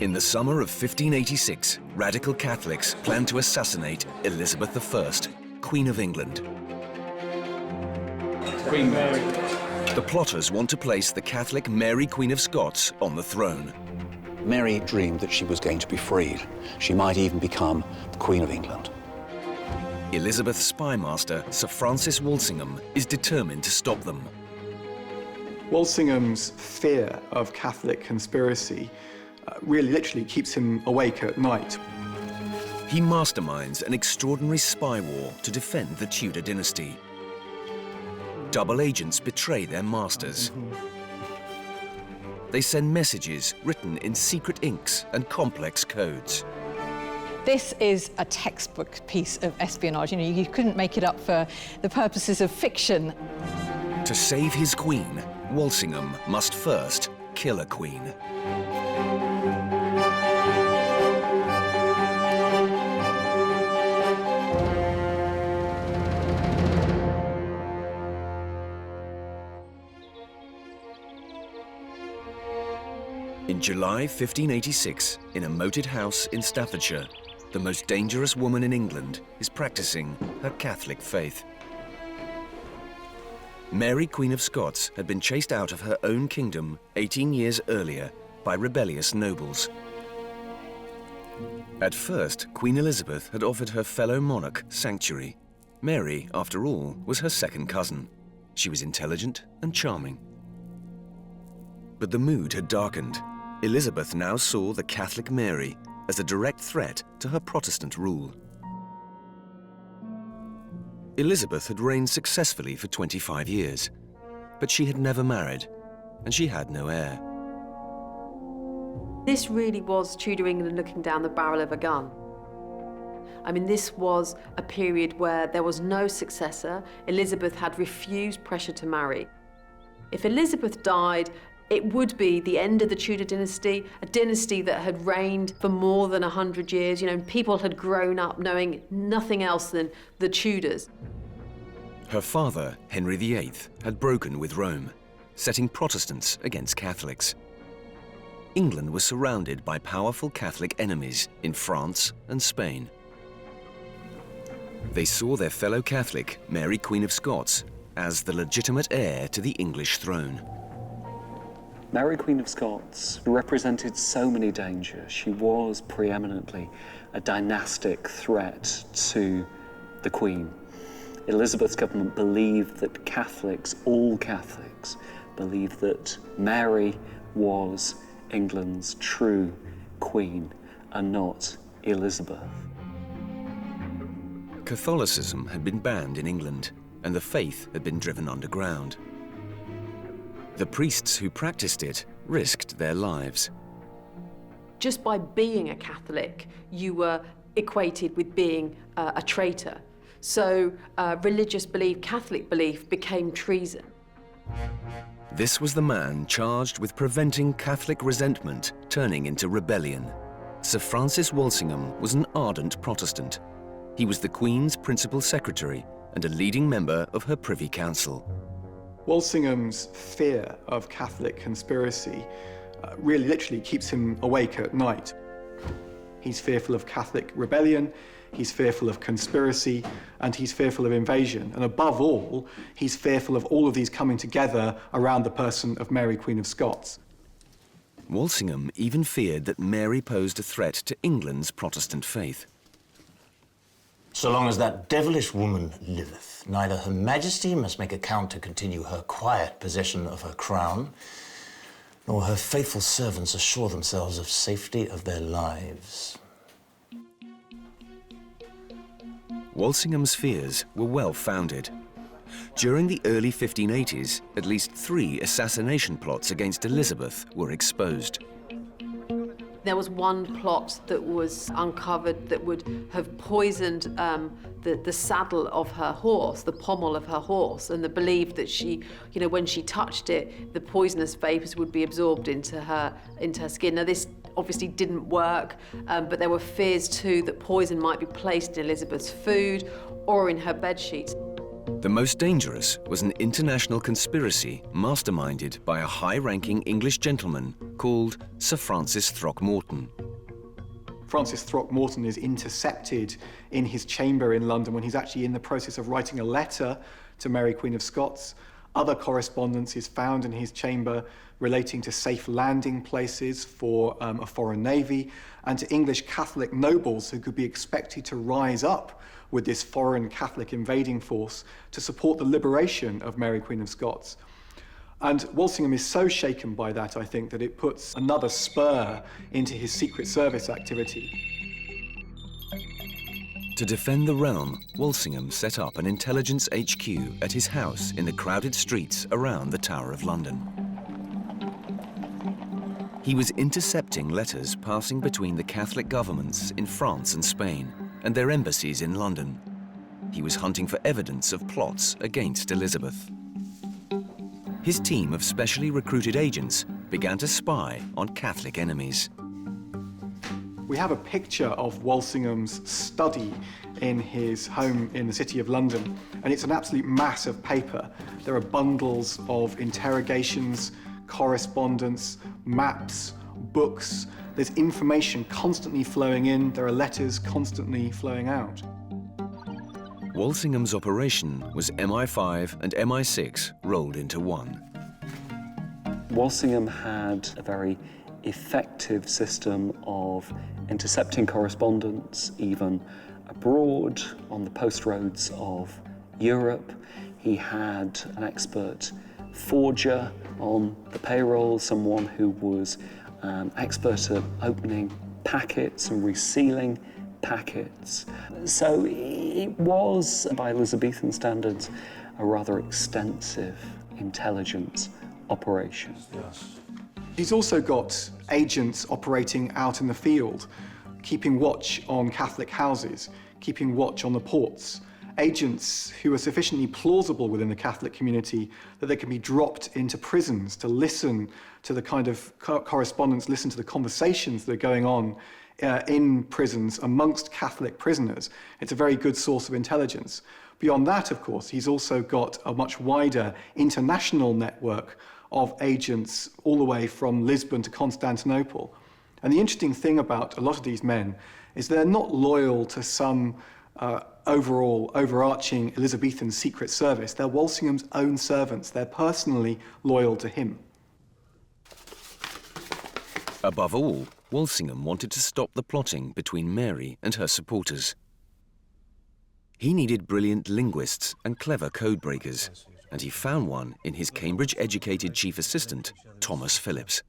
In the summer of 1586, radical Catholics planned to assassinate Elizabeth I, Queen of England. Queen Mary. The plotters want to place the Catholic Mary, Queen of Scots, on the throne. Mary dreamed that she was going to be freed. She might even become the Queen of England. Elizabeth's spymaster, Sir Francis Walsingham, is determined to stop them. Walsingham's fear of Catholic conspiracy really literally keeps him awake at night. He masterminds an extraordinary spy war to defend the Tudor dynasty. Double agents betray their masters. They send messages written in secret inks and complex codes. This is a textbook piece of espionage. You couldn't make it up for the purposes of fiction. To save his queen, Walsingham must first kill a queen. In July 1586, in a moated house in Staffordshire, the most dangerous woman in England is practicing her Catholic faith. Mary, Queen of Scots, had been chased out of her own kingdom 18 years earlier by rebellious nobles. At first, Queen Elizabeth had offered her fellow monarch sanctuary. Mary, after all, was her second cousin. She was intelligent and charming. But the mood had darkened. Elizabeth now saw the Catholic Mary as a direct threat to her Protestant rule. Elizabeth had reigned successfully for 25 years, but she had never married, and she had no heir. This really was Tudor England looking down the barrel of a gun. I mean, this was a period where there was no successor. Elizabeth had refused pressure to marry. If Elizabeth died, it would be the end of the Tudor dynasty, a dynasty that had reigned for more than 100 years. People had grown up knowing nothing else than the Tudors. Her father, Henry VIII, had broken with Rome, setting Protestants against Catholics. England was surrounded by powerful Catholic enemies in France and Spain. They saw their fellow Catholic, Mary, Queen of Scots, as the legitimate heir to the English throne. Mary, Queen of Scots, represented so many dangers. She was preeminently a dynastic threat to the Queen. Elizabeth's government believed that Catholics, all Catholics, believed that Mary was England's true Queen and not Elizabeth. Catholicism had been banned in England, and the faith had been driven underground. The priests who practiced it risked their lives. Just by being a Catholic, you were equated with being a traitor. So religious belief, Catholic belief, became treason. This was the man charged with preventing Catholic resentment turning into rebellion. Sir Francis Walsingham was an ardent Protestant. He was the Queen's principal secretary and a leading member of her Privy Council. Walsingham's fear of Catholic conspiracy really literally keeps him awake at night. He's fearful of Catholic rebellion, he's fearful of conspiracy, and he's fearful of invasion. And above all, he's fearful of all of these coming together around the person of Mary, Queen of Scots. Walsingham even feared that Mary posed a threat to England's Protestant faith. So long as that devilish woman liveth, neither her majesty must make account to continue her quiet possession of her crown, nor her faithful servants assure themselves of safety of their lives. Walsingham's fears were well founded. During the early 1580s, at least 3 assassination plots against Elizabeth were exposed. There was one plot that was uncovered that would have poisoned the saddle of her horse, the pommel of her horse, and they believed that she, when she touched it, the poisonous vapors would be absorbed into her skin. Now, this obviously didn't work, but there were fears too that poison might be placed in Elizabeth's food or in her bedsheets. The most dangerous was an international conspiracy masterminded by a high-ranking English gentleman called Sir Francis Throckmorton. Francis Throckmorton is intercepted in his chamber in London when he's actually in the process of writing a letter to Mary, Queen of Scots. Other correspondence is found in his chamber relating to safe landing places for a foreign navy and to English Catholic nobles who could be expected to rise up with this foreign Catholic invading force to support the liberation of Mary, Queen of Scots. And Walsingham is so shaken by that, I think, that it puts another spur into his Secret Service activity. To defend the realm, Walsingham set up an intelligence HQ at his house in the crowded streets around the Tower of London. He was intercepting letters passing between the Catholic governments in France and Spain and their embassies in London. He was hunting for evidence of plots against Elizabeth. His team of specially recruited agents began to spy on Catholic enemies. We have a picture of Walsingham's study in his home in the City of London, and it's an absolute mass of paper. There are bundles of interrogations, correspondence, maps, books. There's information constantly flowing in. There are letters constantly flowing out. Walsingham's operation was MI5 and MI6 rolled into one. Walsingham had a very effective system of intercepting correspondence, even abroad, on the post roads of Europe. He had an expert forger on the payroll, someone who was expert at opening packets and resealing packets. So it was, by Elizabethan standards, a rather extensive intelligence operation. He's also got agents operating out in the field, keeping watch on Catholic houses, keeping watch on the ports. Agents who are sufficiently plausible within the Catholic community that they can be dropped into prisons to listen to the kind of correspondence, listen to the conversations that are going on in prisons amongst Catholic prisoners. It's a very good source of intelligence. Beyond that, of course, he's also got a much wider international network of agents all the way from Lisbon to Constantinople. And the interesting thing about a lot of these men is they're not loyal to some overarching Elizabethan secret service. They're Walsingham's own servants. They're personally loyal to him. Above all, Walsingham wanted to stop the plotting between Mary and her supporters. He needed brilliant linguists and clever codebreakers, and he found one in his Cambridge-educated chief assistant, Thomas Phillips.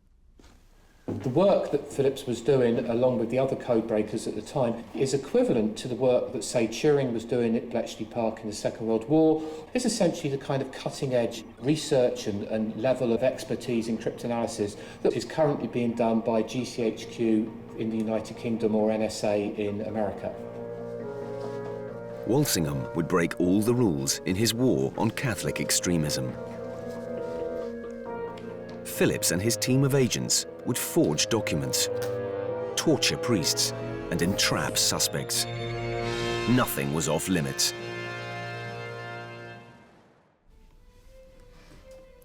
The work that Phillips was doing, along with the other codebreakers at the time, is equivalent to the work that, say, Turing was doing at Bletchley Park in the Second World War. It's essentially the kind of cutting-edge research and level of expertise in cryptanalysis that is currently being done by GCHQ in the United Kingdom or NSA in America. Walsingham would break all the rules in his war on Catholic extremism. Phillips and his team of agents would forge documents, torture priests, and entrap suspects. Nothing was off limits.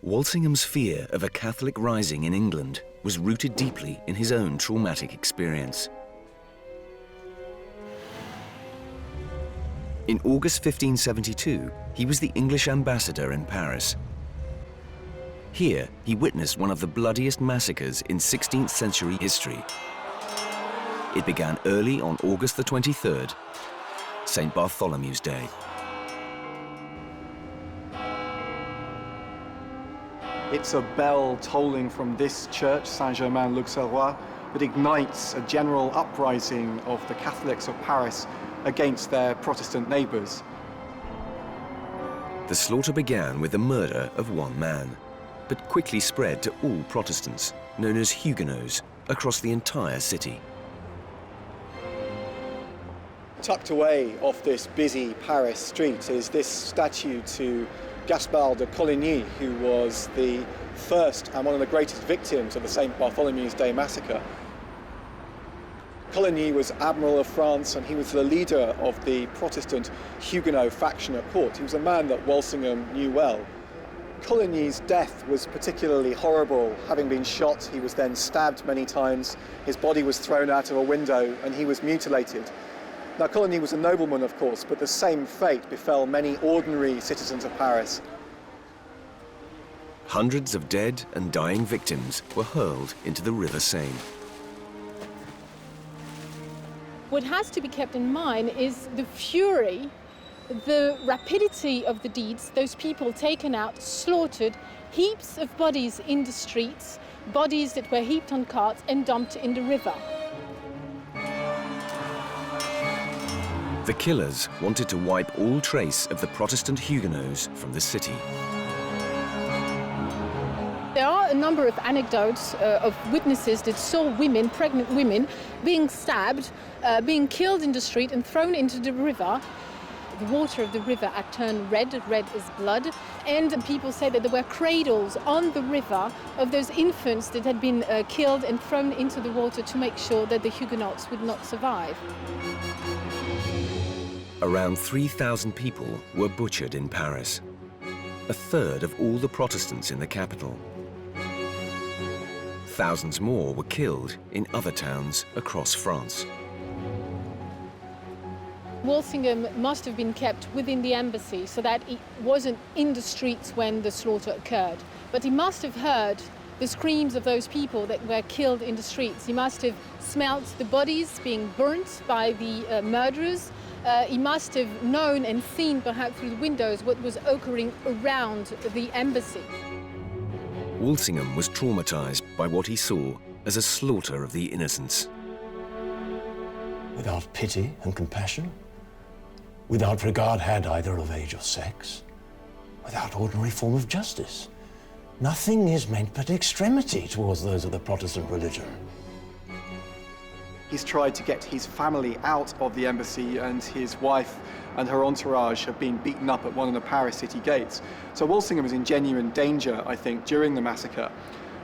Walsingham's fear of a Catholic rising in England was rooted deeply in his own traumatic experience. In August 1572, he was the English ambassador in Paris. Here, he witnessed one of the bloodiest massacres in 16th century history. It began early on August the 23rd, St. Bartholomew's Day. It's a bell tolling from this church, Saint-Germain-l'Auxerrois, that ignites a general uprising of the Catholics of Paris against their Protestant neighbours. The slaughter began with the murder of one man, but quickly spread to all Protestants, known as Huguenots, across the entire city. Tucked away off this busy Paris street is this statue to Gaspard de Coligny, who was the first and one of the greatest victims of the St. Bartholomew's Day massacre. Coligny was Admiral of France, and he was the leader of the Protestant Huguenot faction at court. He was a man that Walsingham knew well. Coligny's death was particularly horrible. Having been shot, he was then stabbed many times, his body was thrown out of a window, and he was mutilated. Now, Coligny was a nobleman, of course, but the same fate befell many ordinary citizens of Paris. Hundreds of dead and dying victims were hurled into the River Seine. What has to be kept in mind is the fury, the rapidity of the deeds, those people taken out, slaughtered, heaps of bodies in the streets, bodies that were heaped on carts and dumped in the river. The killers wanted to wipe all trace of the Protestant Huguenots from the city. There are a number of anecdotes of witnesses that saw women, pregnant women, being stabbed, being killed in the street and thrown into the river. The water of the river had turned red as blood, and people say that there were cradles on the river of those infants that had been killed and thrown into the water to make sure that the Huguenots would not survive. Around 3,000 people were butchered in Paris, a third of all the Protestants in the capital. Thousands more were killed in other towns across France. Walsingham must have been kept within the embassy so that he wasn't in the streets when the slaughter occurred. But he must have heard the screams of those people that were killed in the streets. He must have smelt the bodies being burnt by the murderers. He must have known and seen, perhaps through the windows, what was occurring around the embassy. Walsingham was traumatized by what he saw as a slaughter of the innocents. Without pity and compassion, without regard had either of age or sex, without ordinary form of justice. Nothing is meant but extremity towards those of the Protestant religion. He's tried to get his family out of the embassy, and his wife and her entourage have been beaten up at one of the Paris city gates. So Walsingham is in genuine danger, I think, during the massacre.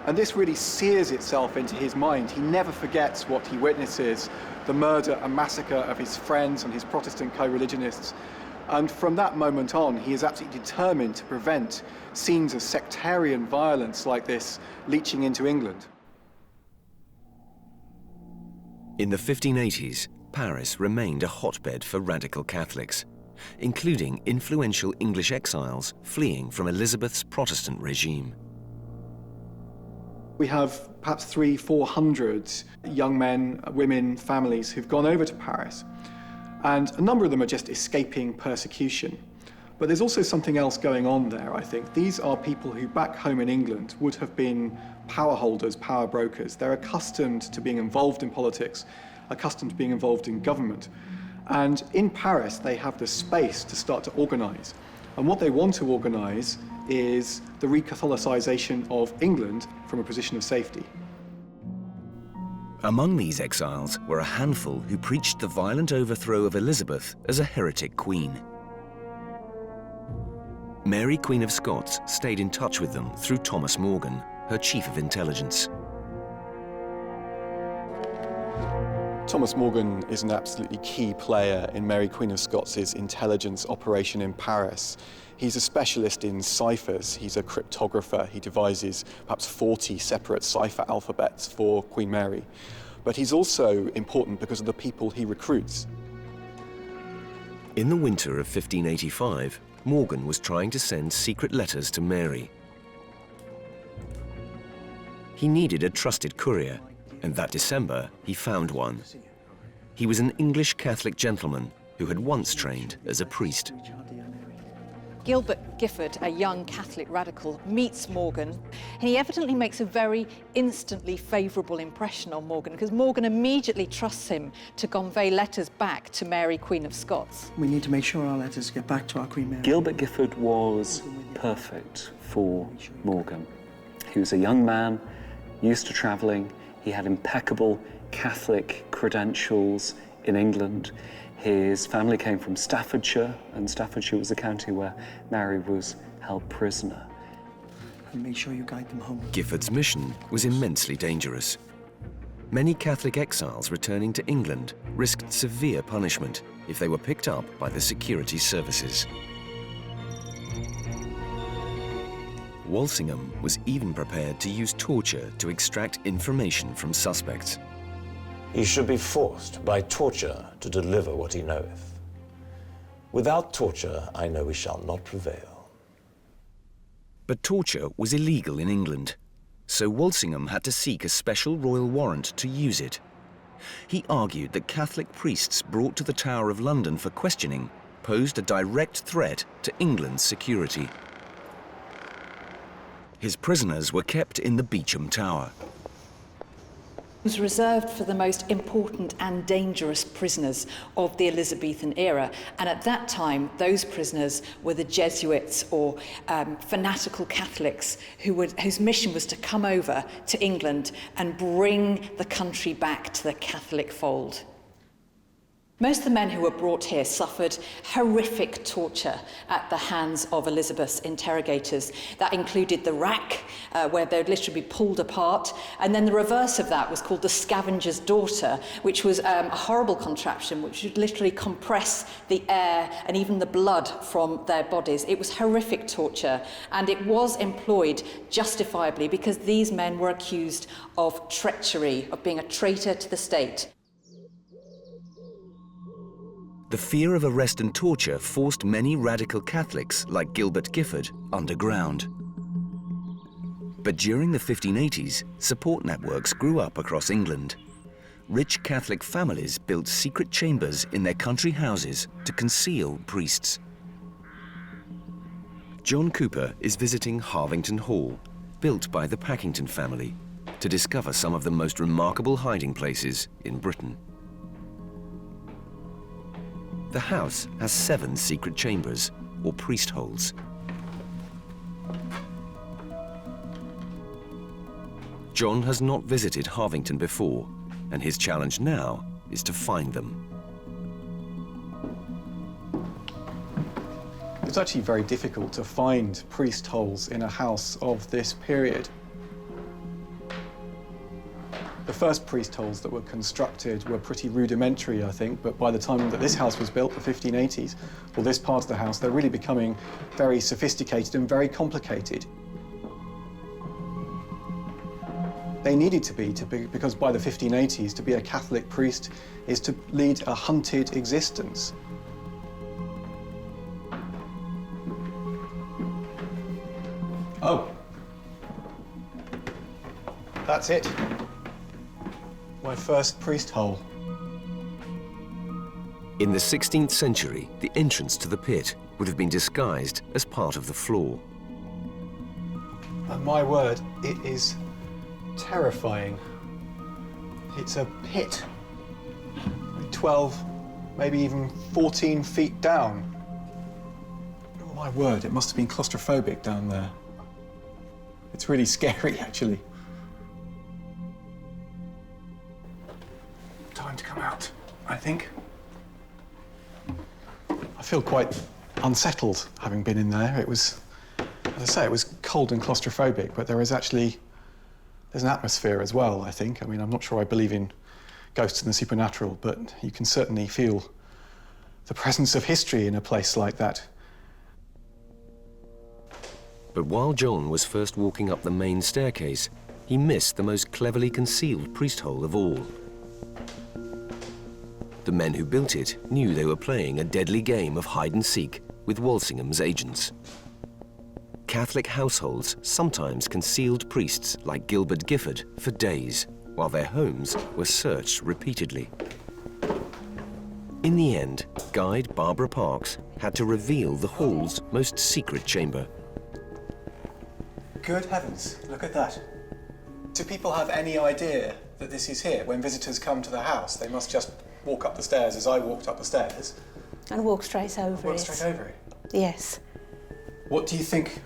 And this really sears itself into his mind. He never forgets what he witnesses, the murder and massacre of his friends and his Protestant co-religionists. And from that moment on, he is absolutely determined to prevent scenes of sectarian violence like this leaching into England. In the 1580s, Paris remained a hotbed for radical Catholics, including influential English exiles fleeing from Elizabeth's Protestant regime. We have perhaps 300-400 young men, women, families who've gone over to Paris. And a number of them are just escaping persecution. But there's also something else going on there, I think. These are people who back home in England would have been power holders, power brokers. They're accustomed to being involved in politics, accustomed to being involved in government. And in Paris, they have the space to start to organize. And what they want to organize is the re-Catholicization of England from a position of safety. Among these exiles were a handful who preached the violent overthrow of Elizabeth as a heretic queen. Mary, Queen of Scots, stayed in touch with them through Thomas Morgan, her chief of intelligence. Thomas Morgan is an absolutely key player in Mary, Queen of Scots' intelligence operation in Paris. He's a specialist in ciphers. He's a cryptographer. He devises perhaps 40 separate cipher alphabets for Queen Mary. But he's also important because of the people he recruits. In the winter of 1585, Morgan was trying to send secret letters to Mary. He needed a trusted courier, and that December he found one. He was an English Catholic gentleman who had once trained as a priest. Gilbert Gifford, a young Catholic radical, meets Morgan, and he evidently makes a very instantly favourable impression on Morgan, because Morgan immediately trusts him to convey letters back to Mary, Queen of Scots. We need to make sure our letters get back to our Queen Mary. Gilbert Gifford was perfect for Morgan. He was a young man, used to travelling. He had impeccable Catholic credentials in England. His family came from Staffordshire, and Staffordshire was a county where Mary was held prisoner. And make sure you guide them home. Gifford's mission was immensely dangerous. Many Catholic exiles returning to England risked severe punishment if they were picked up by the security services. Walsingham was even prepared to use torture to extract information from suspects. He should be forced by torture to deliver what he knoweth. Without torture, I know we shall not prevail. But torture was illegal in England, so Walsingham had to seek a special royal warrant to use it. He argued that Catholic priests brought to the Tower of London for questioning posed a direct threat to England's security. His prisoners were kept in the Beauchamp Tower. It was reserved for the most important and dangerous prisoners of the Elizabethan era, and at that time those prisoners were the Jesuits or fanatical Catholics whose mission was to come over to England and bring the country back to the Catholic fold. Most of the men who were brought here suffered horrific torture at the hands of Elizabeth's interrogators. That included the rack, where they'd literally be pulled apart, and then the reverse of that was called the scavenger's daughter, which was a horrible contraption which would literally compress the air and even the blood from their bodies. It was horrific torture, and it was employed justifiably because these men were accused of treachery, of being a traitor to the state. The fear of arrest and torture forced many radical Catholics, like Gilbert Gifford, underground. But during the 1580s, support networks grew up across England. Rich Catholic families built secret chambers in their country houses to conceal priests. John Cooper is visiting Harvington Hall, built by the Packington family, to discover some of the most remarkable hiding places in Britain. The house has 7 secret chambers, or priest holes. John has not visited Harvington before, and his challenge now is to find them. It's actually very difficult to find priest holes in a house of this period. The first priest holes that were constructed were pretty rudimentary, I think, but by the time that this house was built, the 1580s, or this part of the house, they're really becoming very sophisticated and very complicated. They needed to be, because by the 1580s, to be a Catholic priest is to lead a hunted existence. Oh. That's it. My first priest hole. In the 16th century, the entrance to the pit would have been disguised as part of the floor. And my word, it is terrifying. It's a pit. 12, maybe even 14 feet down. Oh, my word, it must have been claustrophobic down there. It's really scary, actually. Time to come out, I think. I feel quite unsettled having been in there. It was, as I say, it was cold and claustrophobic, but there's an atmosphere as well, I think. I mean, I'm not sure I believe in ghosts and the supernatural, but you can certainly feel the presence of history in a place like that. But while John was first walking up the main staircase, he missed the most cleverly concealed priest hole of all. The men who built it knew they were playing a deadly game of hide-and-seek with Walsingham's agents. Catholic households sometimes concealed priests like Gilbert Gifford for days, while their homes were searched repeatedly. In the end, guide Barbara Parks had to reveal the hall's most secret chamber. Good heavens, look at that. Do people have any idea that this is here? When visitors come to the house, they must just walk up the stairs as I walked up the stairs. And walk straight over it. Walk straight over it? Yes. What do you think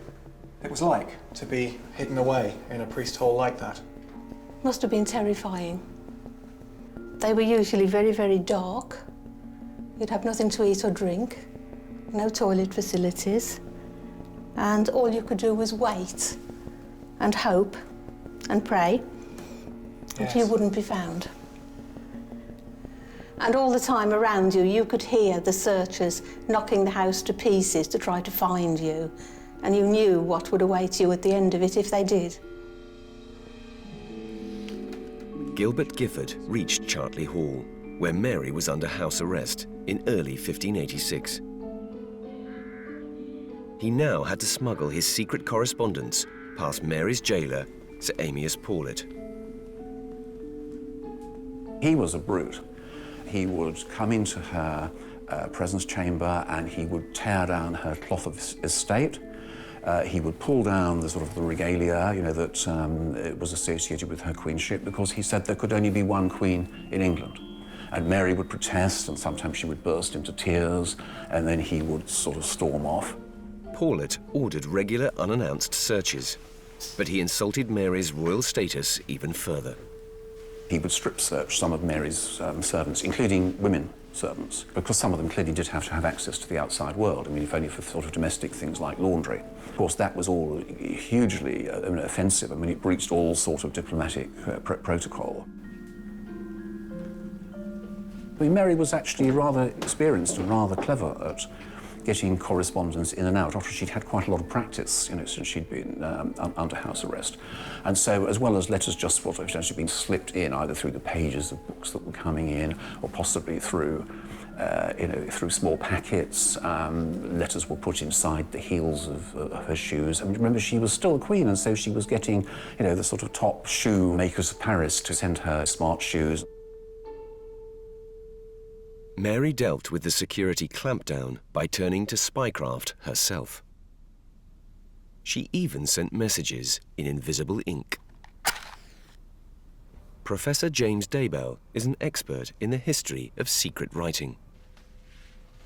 it was like to be hidden away in a priest hole like that? Must have been terrifying. They were usually very, very dark. You'd have nothing to eat or drink, no toilet facilities, and all you could do was wait and hope and pray that you wouldn't be found. And all the time around you, you could hear the searchers knocking the house to pieces to try to find you. and you knew what would await you at the end of it if they did. Gilbert Gifford reached Chartley Hall, where Mary was under house arrest in early 1586. He now had to smuggle his secret correspondence past Mary's jailer, Sir Amyas Paulet. He was a brute. He would come into her presence chamber and he would tear down her cloth of estate. He would pull down the sort of the regalia, you know, that it was associated with her queenship, because he said there could only be one queen in England. And Mary would protest, and sometimes she would burst into tears, and then he would sort of storm off. Paulet ordered regular unannounced searches, but he insulted Mary's royal status even further. He would strip search some of Mary's servants, including women servants, because some of them clearly did have to have access to the outside world. I mean, if only for sort of domestic things like laundry. Of course, that was all hugely offensive. I mean, it breached all sort of diplomatic protocol. I mean, Mary was actually rather experienced and rather clever at getting correspondence in and out, after she'd had quite a lot of practice, you know, since she'd been under house arrest. And so, as well as letters just sort of essentially being slipped in, either through the pages of books that were coming in, or possibly through, you know, through small packets, letters were put inside the heels of her shoes. I mean, remember, she was still a queen, and so she was getting, you know, the sort of top shoe makers of Paris to send her smart shoes. Mary dealt with the security clampdown by turning to spycraft herself. She even sent messages in invisible ink. Professor James Daybell is an expert in the history of secret writing.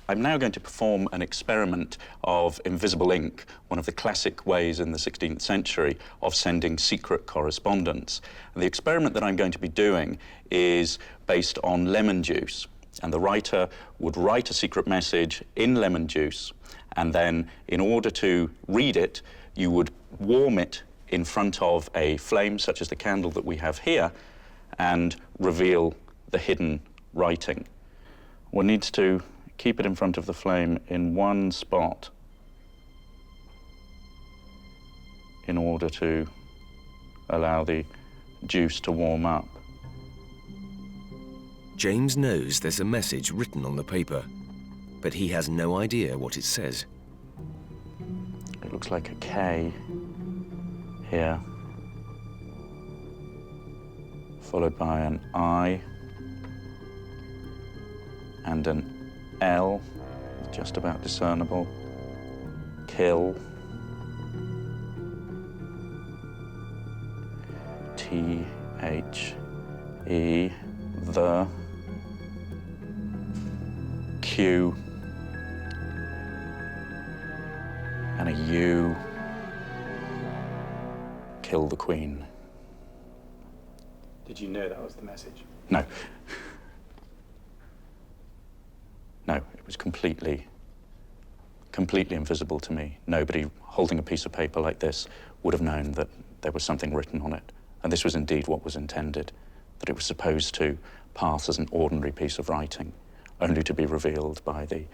I'm now going to perform an experiment of invisible ink, one of the classic ways in the 16th century of sending secret correspondence. And the experiment that I'm going to be doing is based on lemon juice. And the writer would write a secret message in lemon juice, and then in order to read it, you would warm it in front of a flame, such as the candle that we have here, and reveal the hidden writing. One needs to keep it in front of the flame in one spot in order to allow the juice to warm up. James knows there's a message written on the paper, but he has no idea what it says. It looks like a K here, followed by an I and an L, just about discernible, kill, T-H-E, the, Q, and a U, kill the Queen. Did you know that was the message? No. No, it was completely invisible to me. Nobody holding a piece of paper like this would have known that there was something written on it. And this was indeed what was intended, that it was supposed to pass as an ordinary piece of writing, only to be revealed by the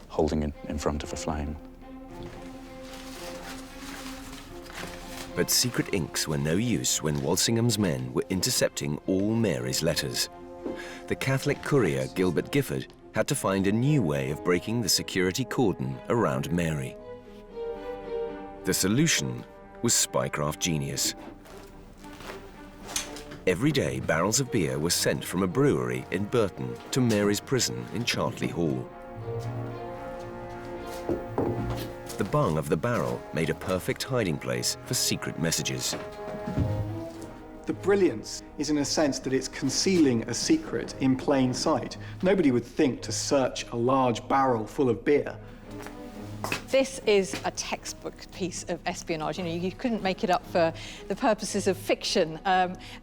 holding it in front of a flame. But secret inks were no use when Walsingham's men were intercepting all Mary's letters. The Catholic courier Gilbert Gifford had to find a new way of breaking the security cordon around Mary. The solution was spycraft genius. Every day, barrels of beer were sent from a brewery in Burton to Mary's prison in Chartley Hall. The bung of the barrel made a perfect hiding place for secret messages. The brilliance is in a sense that it's concealing a secret in plain sight. Nobody would think to search a large barrel full of beer. This is a textbook piece of espionage. You know, you couldn't make it up for the purposes of fiction,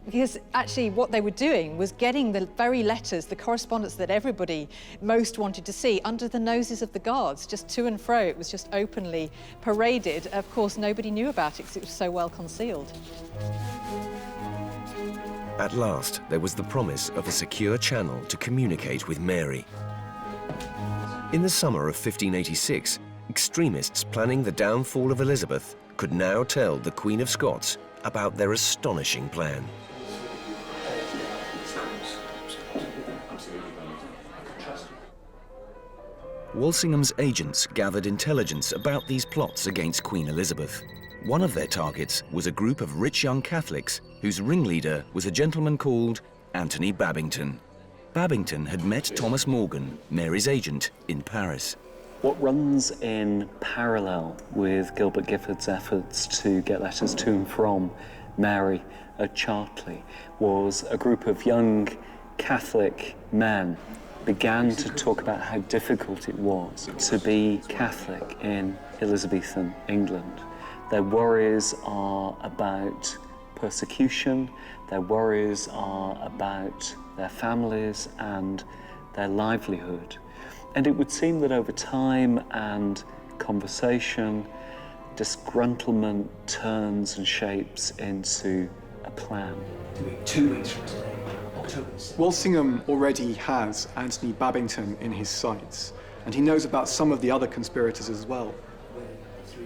because actually what they were doing was getting the very letters, the correspondence that everybody most wanted to see, under the noses of the guards, just to and fro. It was just openly paraded. Of course, nobody knew about it because it was so well concealed. At last, there was the promise of a secure channel to communicate with Mary. In the summer of 1586, Extremists planning the downfall of Elizabeth could now tell the Queen of Scots about their astonishing plan. Walsingham's agents gathered intelligence about these plots against Queen Elizabeth. One of their targets was a group of rich young Catholics whose ringleader was a gentleman called Anthony Babington. Babington had met Thomas Morgan, Mary's agent, in Paris. What runs in parallel with Gilbert Gifford's efforts to get letters to and from Mary at Chartley was a group of young Catholic men began to talk about how difficult it was to be Catholic in Elizabethan England. Their worries are about persecution, their worries are about their families and their livelihood. And it would seem that over time and conversation, disgruntlement turns and shapes into a plan. 2 weeks from today, October 6th. Walsingham already has Anthony Babington in his sights, and he knows about some of the other conspirators as well.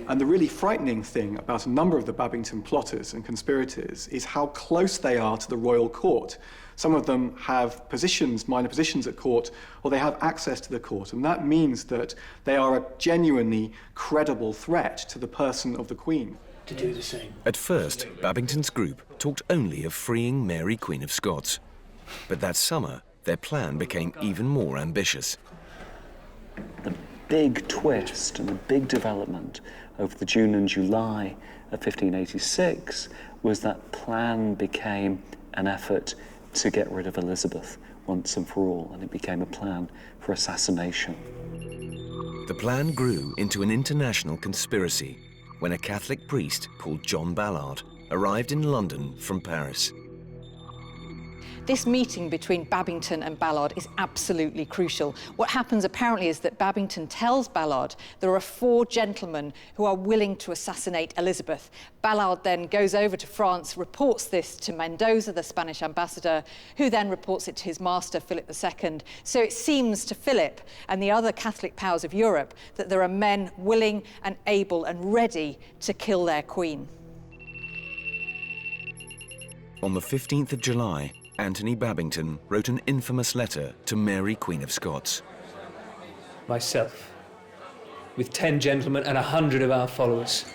And the really frightening thing about a number of the Babington plotters and conspirators is how close they are to the royal court. Some of them have positions, minor positions at court, or they have access to the court, and that means that they are a genuinely credible threat to the person of the Queen. To do the same. At first, Babington's group talked only of freeing Mary, Queen of Scots. But that summer, their plan became even more ambitious. The big twist and the big development over the June and July of 1586 was that plan became an effort to get rid of Elizabeth once and for all, and it became a plan for assassination. The plan grew into an international conspiracy when a Catholic priest called John Ballard arrived in London from Paris. This meeting between Babington and Ballard is absolutely crucial. What happens apparently is that Babington tells Ballard there are 4 gentlemen who are willing to assassinate Elizabeth. Ballard then goes over to France, reports this to Mendoza, the Spanish ambassador, who then reports it to his master, Philip II. So it seems to Philip and the other Catholic powers of Europe that there are men willing and able and ready to kill their queen. On the 15th of July, Anthony Babington wrote an infamous letter to Mary, Queen of Scots. Myself, with 10 gentlemen and 100 of our followers,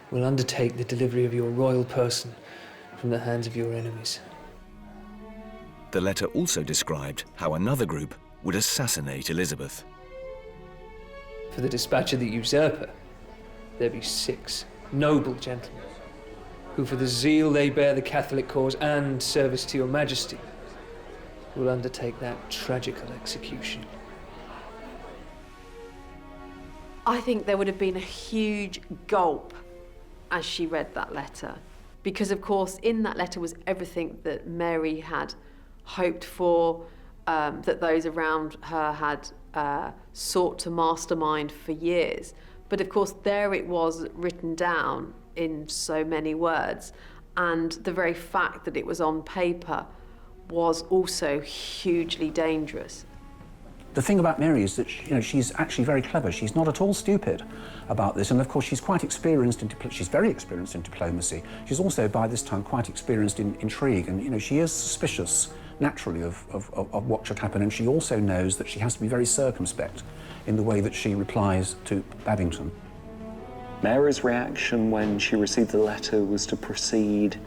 will undertake the delivery of your royal person from the hands of your enemies. The letter also described how another group would assassinate Elizabeth. For the dispatch of the usurper, there be 6 noble gentlemen, who for the zeal they bear the Catholic cause and service to your majesty, will undertake that tragical execution. I think there would have been a huge gulp as she read that letter, because of course in that letter was everything that Mary had hoped for, that those around her had sought to mastermind for years. But of course there it was written down in so many words, and the very fact that it was on paper was also hugely dangerous. The thing about Mary is that she's actually very clever. She's not at all stupid about this, and of course she's quite experienced in she's very experienced in diplomacy. She's also by this time quite experienced in intrigue, and she is suspicious naturally of what should happen, and she also knows that she has to be very circumspect in the way that she replies to Babington. Mary's reaction when she received the letter was to proceed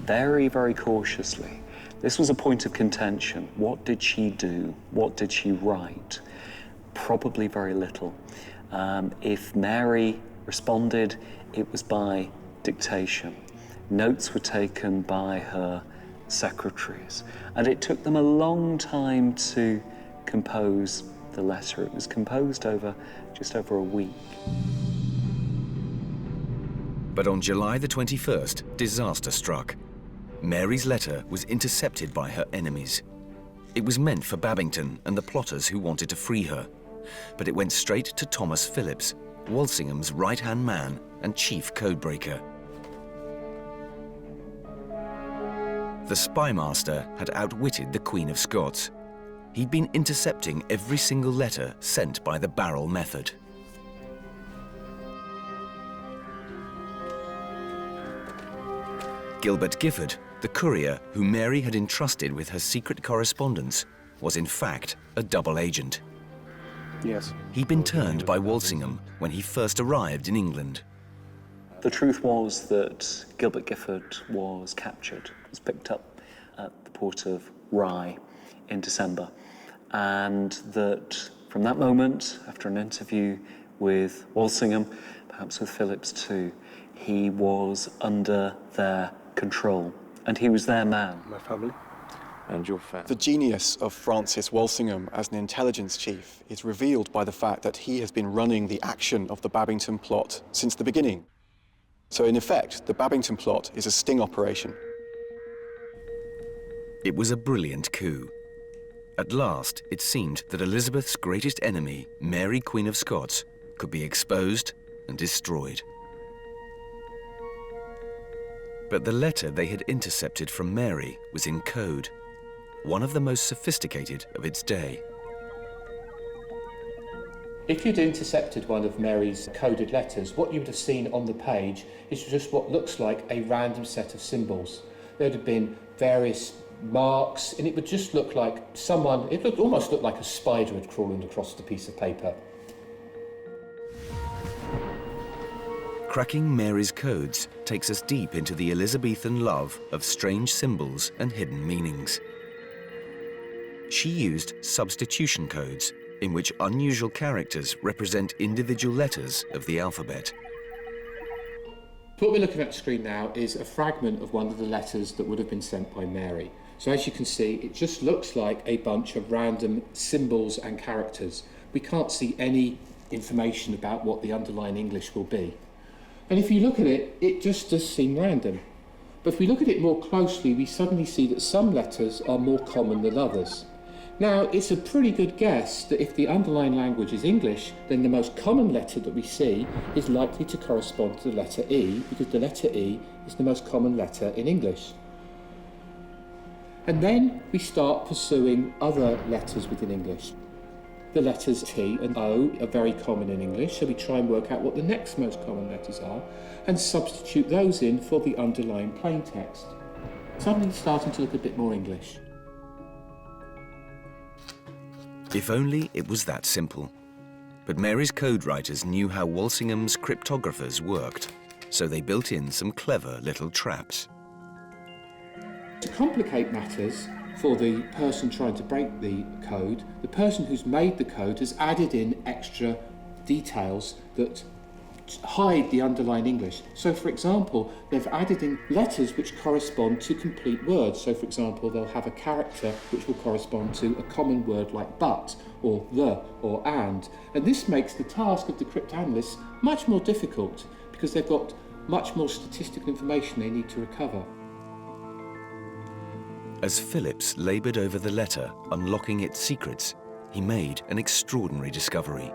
very, very cautiously. This was a point of contention. What did she do? What did she write? Probably very little. If Mary responded, it was by dictation. Notes were taken by her secretaries, and it took them a long time to compose the letter. It was composed over just over a week. But on July the 21st, disaster struck. Mary's letter was intercepted by her enemies. It was meant for Babington and the plotters who wanted to free her, but it went straight to Thomas Phillips, Walsingham's right-hand man and chief codebreaker. The spymaster had outwitted the Queen of Scots. He'd been intercepting every single letter sent by the barrel method. Gilbert Gifford, the courier who Mary had entrusted with her secret correspondence, was in fact a double agent. Yes. He'd been turned by Walsingham when he first arrived in England. The truth was that Gilbert Gifford was captured, was picked up at the port of Rye in December, and that from that moment, after an interview with Walsingham, perhaps with Phillips too, he was under their control, and he was their man. My family and your family. The genius of Francis Walsingham as an intelligence chief is revealed by the fact that he has been running the action of the Babington plot since the beginning. So in effect, the Babington plot is a sting operation. It was a brilliant coup. At last, it seemed that Elizabeth's greatest enemy, Mary, Queen of Scots, could be exposed and destroyed. But the letter they had intercepted from Mary was in code, one of the most sophisticated of its day. If you'd intercepted one of Mary's coded letters, what you would have seen on the page is just what looks like a random set of symbols. There would have been various marks, and it would just look like someone, it would almost look like a spider had crawled across the piece of paper. Cracking Mary's codes takes us deep into the Elizabethan love of strange symbols and hidden meanings. She used substitution codes, in which unusual characters represent individual letters of the alphabet. What we're looking at the screen now is a fragment of one of the letters that would have been sent by Mary. So as you can see, it just looks like a bunch of random symbols and characters. We can't see any information about what the underlying English will be. And if you look at it, it just does seem random. But if we look at it more closely, we suddenly see that some letters are more common than others. Now, it's a pretty good guess that if the underlying language is English, then the most common letter that we see is likely to correspond to the letter E, because the letter E is the most common letter in English. And then we start pursuing other letters within English. The letters T and O are very common in English, so we try and work out what the next most common letters are and substitute those in for the underlying plain text. Suddenly it's starting to look a bit more English. If only it was that simple. But Mary's code writers knew how Walsingham's cryptographers worked, so they built in some clever little traps. To complicate matters for the person trying to break the code, the person who's made the code has added in extra details that hide the underlying English. So, for example, they've added in letters which correspond to complete words. So, for example, they'll have a character which will correspond to a common word like but, or the, or and. And this makes the task of the cryptanalysts much more difficult because they've got much more statistical information they need to recover. As Phillips laboured over the letter, unlocking its secrets, he made an extraordinary discovery.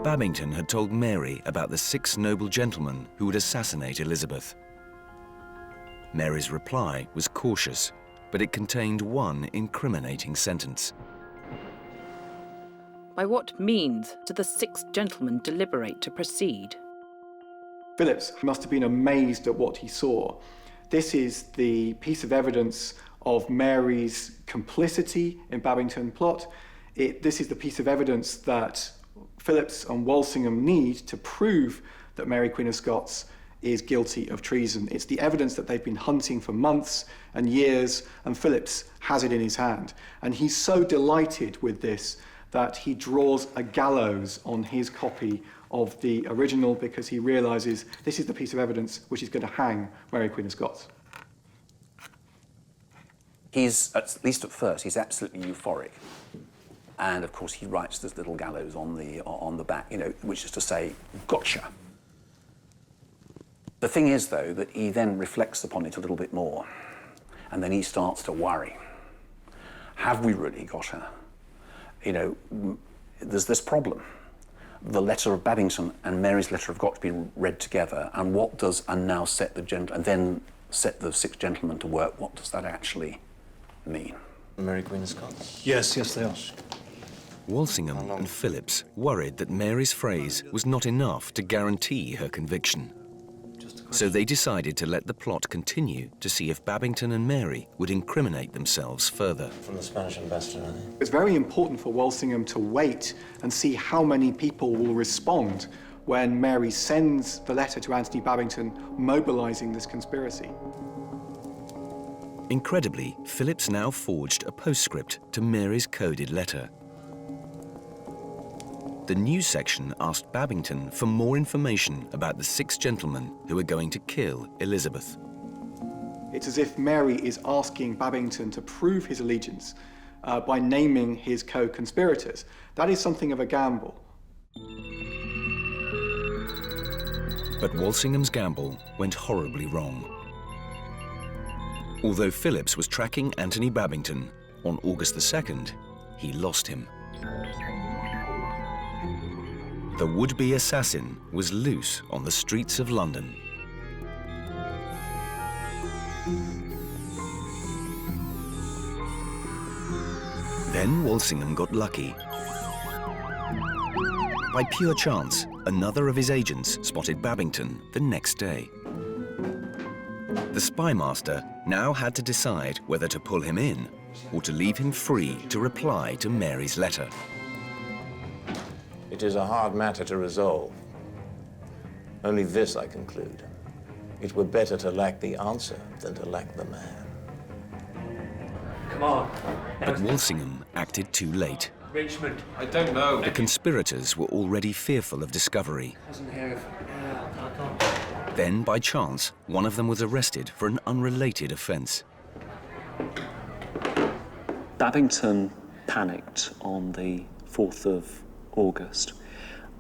Babington had told Mary about the 6 noble gentlemen who would assassinate Elizabeth. Mary's reply was cautious, but it contained one incriminating sentence. By what means do the 6 gentlemen deliberate to proceed? Phillips must have been amazed at what he saw. This is the piece of evidence of Mary's complicity in Babington plot. This is the piece of evidence that Phillips and Walsingham need to prove that Mary, Queen of Scots, is guilty of treason. It's the evidence that they've been hunting for months and years, and Phillips has it in his hand. And he's so delighted with this that he draws a gallows on his copy of the original because he realises this is the piece of evidence which is going to hang Mary, Queen of Scots. He's, at least at first, he's absolutely euphoric. And of course he writes this little gallows on the back, you know, which is to say, gotcha. The thing is, though, that he then reflects upon it a little bit more, and then he starts to worry. Have we really got her? You know, there's this problem. The letter of Babington and Mary's letter have got to be read together, and what does and now set the and then set the 6 gentlemen to work? What does that actually mean? Mary, Queen of Scots? Yes, they are. Walsingham and Phillips worried that Mary's phrase was not enough to guarantee her conviction. So they decided to let the plot continue to see if Babington and Mary would incriminate themselves further. From the Spanish ambassador, I think. It's very important for Walsingham to wait and see how many people will respond when Mary sends the letter to Anthony Babington mobilizing this conspiracy. Incredibly, Phillips now forged a postscript to Mary's coded letter. The news section asked Babington for more information about the 6 gentlemen who were going to kill Elizabeth. It's as if Mary is asking Babington to prove his allegiance by naming his co-conspirators. That is something of a gamble. But Walsingham's gamble went horribly wrong. Although Phillips was tracking Anthony Babington, on August the 2nd, he lost him. The would-be assassin was loose on the streets of London. Then Walsingham got lucky. By pure chance, another of his agents spotted Babington the next day. The spymaster now had to decide whether to pull him in or to leave him free to reply to Mary's letter. It is a hard matter to resolve. Only this I conclude. It were better to lack the answer than to lack the man. Come on. But Walsingham acted too late. Richmond. I don't know. The conspirators were already fearful of discovery. Then, by chance, one of them was arrested for an unrelated offence. Babington panicked on the 4th of August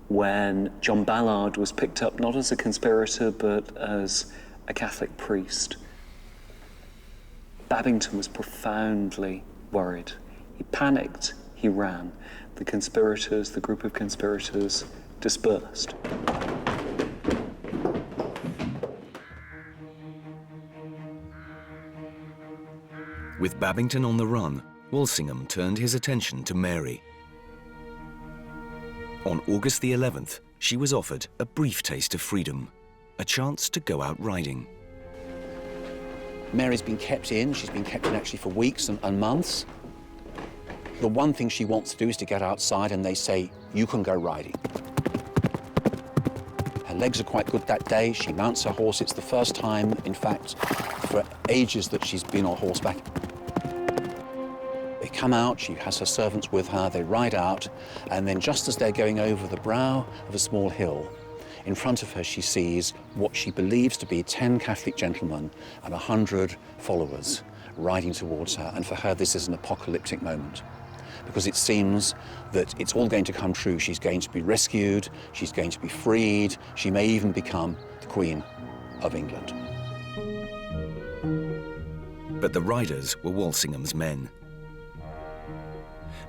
when John Ballard was picked up not as a conspirator but as a Catholic priest. Babington was profoundly worried. He panicked, he ran. The conspirators, the group of conspirators, dispersed. With Babington on the run, Walsingham turned his attention to Mary. On August the 11th, she was offered a brief taste of freedom, a chance to go out riding. Mary's been kept in. She's been kept in actually for weeks and months. The one thing she wants to do is to get outside, and they say, you can go riding. Her legs are quite good that day. She mounts her horse. It's the first time, in fact, for ages that she's been on horseback. They come out, she has her servants with her, they ride out, and then just as they're going over the brow of a small hill, in front of her she sees what she believes to be 10 Catholic gentlemen and 100 followers riding towards her, and for her this is an apocalyptic moment, because it seems that it's all going to come true. She's going to be rescued, she's going to be freed, she may even become the Queen of England. But the riders were Walsingham's men.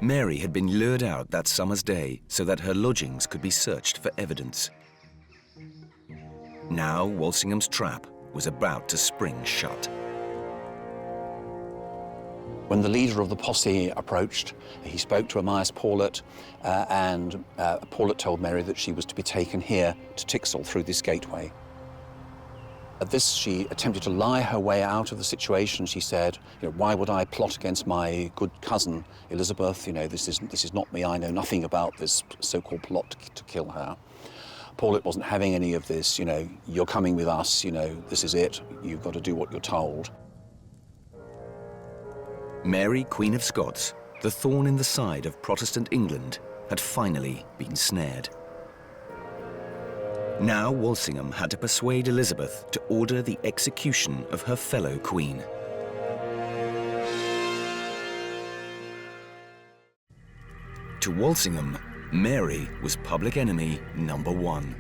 Mary had been lured out that summer's day so that her lodgings could be searched for evidence. Now Walsingham's trap was about to spring shut. When the leader of the posse approached, he spoke to Amias Paulet, and Paulet told Mary that she was to be taken here to Tixall through this gateway. At this, she attempted to lie her way out of the situation. She said, why would I plot against my good cousin, Elizabeth? This is not me. I know nothing about this so-called plot to kill her. Paulet wasn't having any of this, you're coming with us, this is it. You've got to do what you're told. Mary, Queen of Scots, the thorn in the side of Protestant England, had finally been snared. Now Walsingham had to persuade Elizabeth to order the execution of her fellow queen. To Walsingham, Mary was public enemy number 1.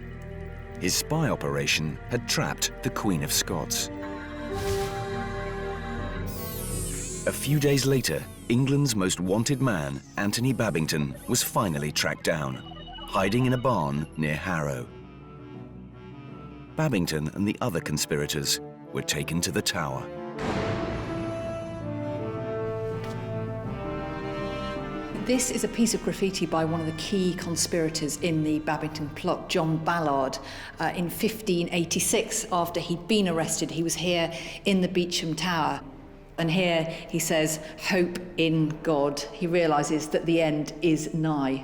His spy operation had trapped the Queen of Scots. A few days later, England's most wanted man, Anthony Babington, was finally tracked down, hiding in a barn near Harrow. Babington and the other conspirators were taken to the Tower. This is a piece of graffiti by one of the key conspirators in the Babington plot, John Ballard, in 1586. After he'd been arrested, he was here in the Beauchamp Tower. And here he says, "Hope in God." He realises that the end is nigh.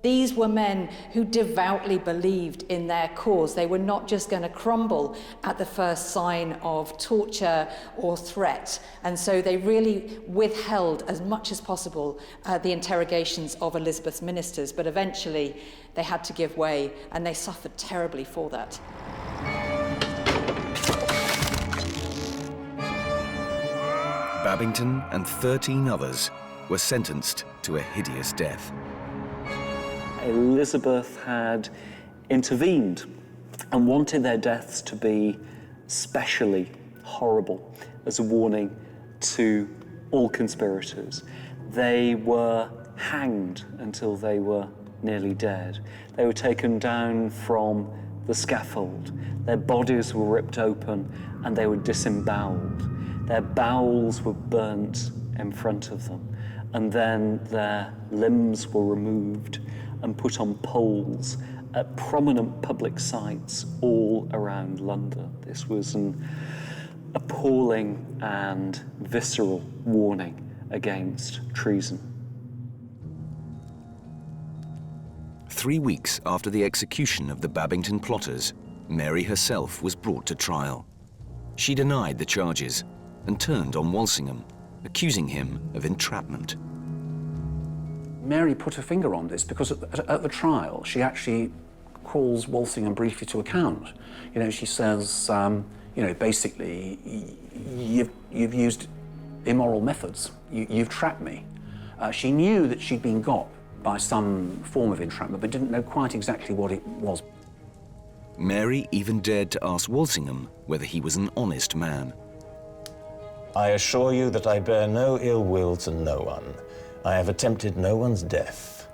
These were men who devoutly believed in their cause. They were not just going to crumble at the first sign of torture or threat. And so they really withheld as much as possible the interrogations of Elizabeth's ministers. But eventually they had to give way, and they suffered terribly for that. Babington and 13 others were sentenced to a hideous death. Elizabeth had intervened and wanted their deaths to be especially horrible as a warning to all conspirators. They were hanged until they were nearly dead. They were taken down from the scaffold. Their bodies were ripped open and they were disemboweled. Their bowels were burnt in front of them, and then their limbs were removed and put on poles at prominent public sites all around London. This was an appalling and visceral warning against treason. 3 weeks after the execution of the Babington plotters, Mary herself was brought to trial. She denied the charges and turned on Walsingham, accusing him of entrapment. Mary put her finger on this because at the trial, she actually calls Walsingham briefly to account. You know, she says, you know, basically, you've used immoral methods. You've trapped me. She knew that she'd been got by some form of entrapment, but didn't know quite exactly what it was. Mary even dared to ask Walsingham whether he was an honest man. I assure you that I bear no ill will to no one. I have attempted no one's death.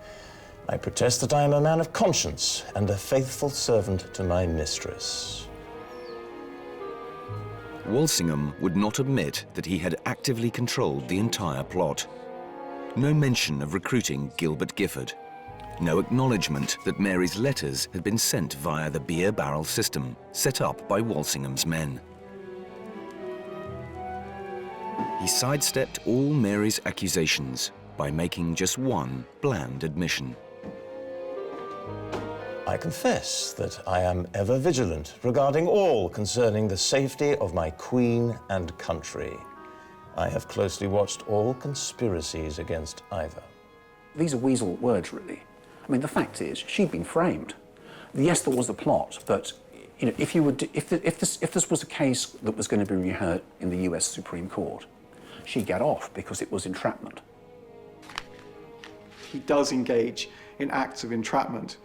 I protest that I am a man of conscience and a faithful servant to my mistress. Walsingham would not admit that he had actively controlled the entire plot. No mention of recruiting Gilbert Gifford. No acknowledgement that Mary's letters had been sent via the beer barrel system set up by Walsingham's men. He sidestepped all Mary's accusations by making just one bland admission. I confess that I am ever vigilant regarding all concerning the safety of my queen and country. I have closely watched all conspiracies against either. These are weasel words, really. I mean, the fact is, she'd been framed. Yes, there was a plot, but you know, if this was a case that was going to be reheard in the US Supreme Court, she'd get off because it was entrapment. He does engage in acts of entrapment,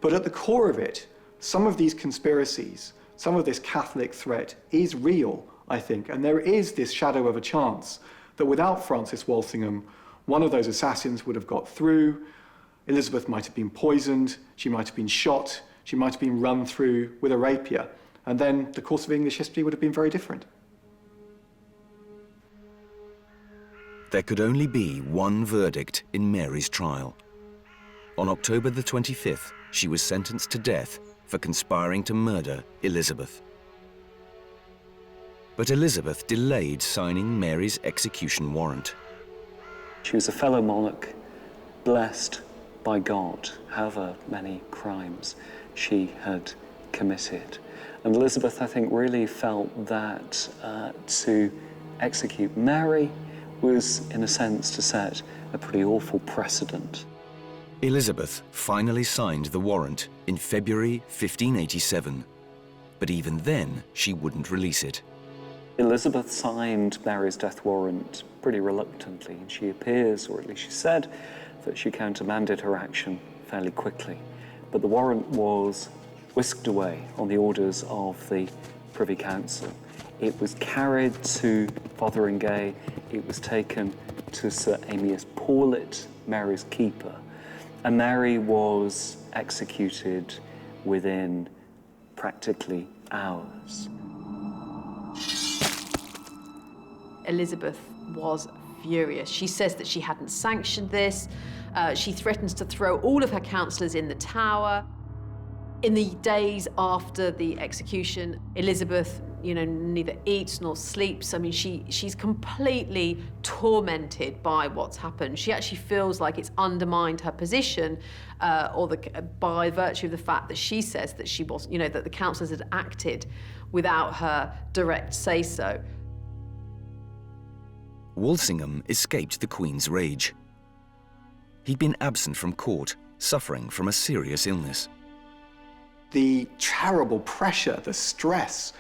but at the core of it, some of these conspiracies, some of this Catholic threat is real, I think, and there is this shadow of a chance that without Francis Walsingham, one of those assassins would have got through. Elizabeth might have been poisoned, she might have been shot, she might have been run through with a rapier, and then the course of English history would have been very different. There could only be one verdict in Mary's trial. On October the 25th, she was sentenced to death for conspiring to murder Elizabeth. But Elizabeth delayed signing Mary's execution warrant. She was a fellow monarch, blessed by God, however many crimes she had committed. And Elizabeth, I think, really felt that to execute Mary was, in a sense, to set a pretty awful precedent. Elizabeth finally signed the warrant in February 1587, but even then she wouldn't release it. Elizabeth signed Mary's death warrant pretty reluctantly, and she appears, or at least she said, that she countermanded her action fairly quickly. But the warrant was whisked away on the orders of the Privy Council. It was carried to Fotheringay, it was taken to Sir Amias Paulet, Mary's keeper, and Mary was executed within practically hours. Elizabeth was furious. She says that she hadn't sanctioned this. She threatens to throw all of her councillors in the tower. In the days after the execution, Elizabeth, neither eats nor sleeps. I mean, she's completely tormented by what's happened. She actually feels like it's undermined her position, by virtue of the fact that she says that she was, that the councillors had acted without her direct say-so. Walsingham escaped the Queen's rage. He'd been absent from court, suffering from a serious illness. The terrible pressure, the stress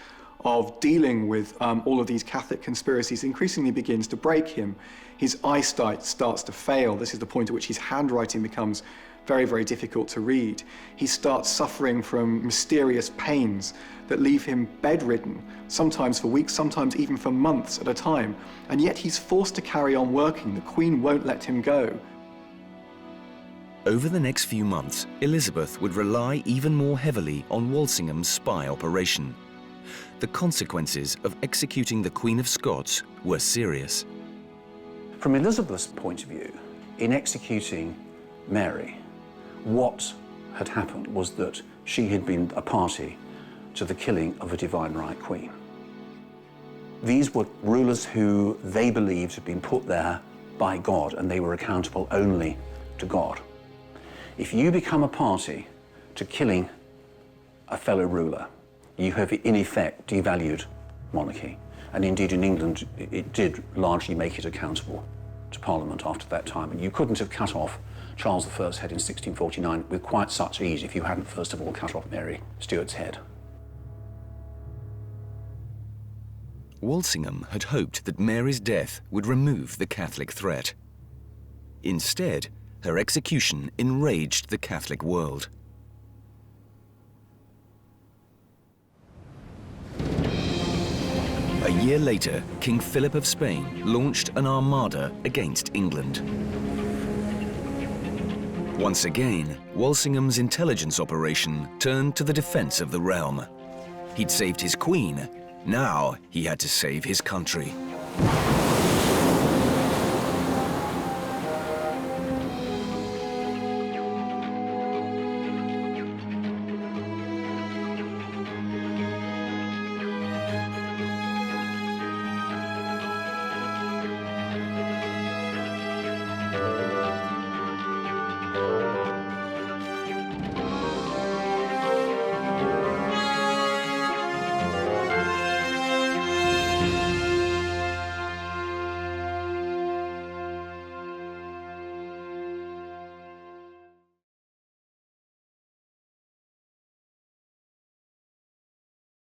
of dealing with all of these Catholic conspiracies increasingly begins to break him. His eyesight starts to fail. This is the point at which his handwriting becomes very, very difficult to read. He starts suffering from mysterious pains that leave him bedridden, sometimes for weeks, sometimes even for months at a time. And yet he's forced to carry on working. The Queen won't let him go. Over the next few months, Elizabeth would rely even more heavily on Walsingham's spy operation. The consequences of executing the Queen of Scots were serious. From Elizabeth's point of view, in executing Mary, what had happened was that she had been a party to the killing of a divine right queen. These were rulers who they believed had been put there by God, and they were accountable only to God. If you become a party to killing a fellow ruler, you have in effect devalued monarchy. And indeed in England, it did largely make it accountable to Parliament after that time. And you couldn't have cut off Charles I's head in 1649 with quite such ease if you hadn't first of all cut off Mary Stuart's head. Walsingham had hoped that Mary's death would remove the Catholic threat. Instead, her execution enraged the Catholic world. A year later, King Philip of Spain launched an armada against England. Once again, Walsingham's intelligence operation turned to the defense of the realm. He'd saved his queen, now he had to save his country.